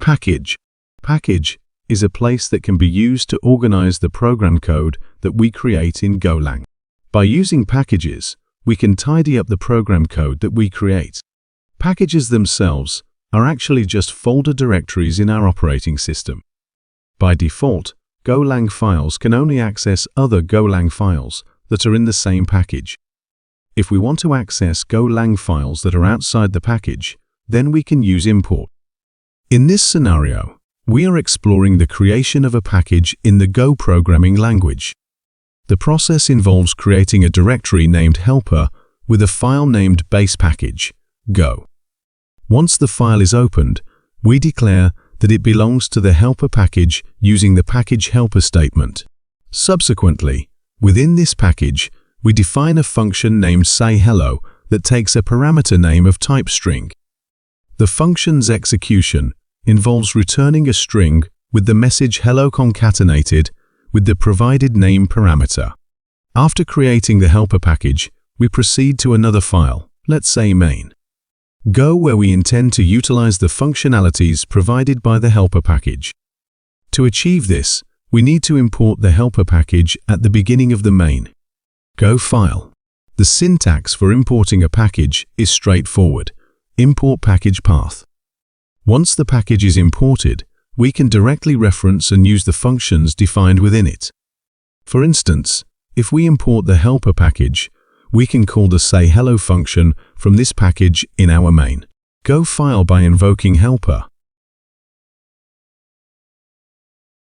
Package. Package is a place that can be used to organize the program code that we create in Golang. By using packages, we can tidy up the program code that we create. Packages themselves are actually just folder directories in our operating system. By default, Golang files can only access other Golang files that are in the same package. If we want to access Golang files that are outside the package, then we can use import. In this scenario, we are exploring the creation of a package in the Go programming language. The process involves creating a directory named helper with a file named base package, Go. Once the file is opened, we declare that it belongs to the helper package using the package helper statement. Subsequently, within this package, we define a function named sayHello that takes a parameter name of type string. The function's execution involves returning a string with the message hello concatenated with the provided name parameter. After creating the helper package, we proceed to another file, let's say main. Go where we intend to utilize the functionalities provided by the helper package. To achieve this, we need to import the helper package at the beginning of the main. Go file. The syntax for importing a package is straightforward. Import package path. Once the package is imported, we can directly reference and use the functions defined within it. For instance, if we import the helper package, we can call the sayHello function from this package in our main. Go file by invoking helper.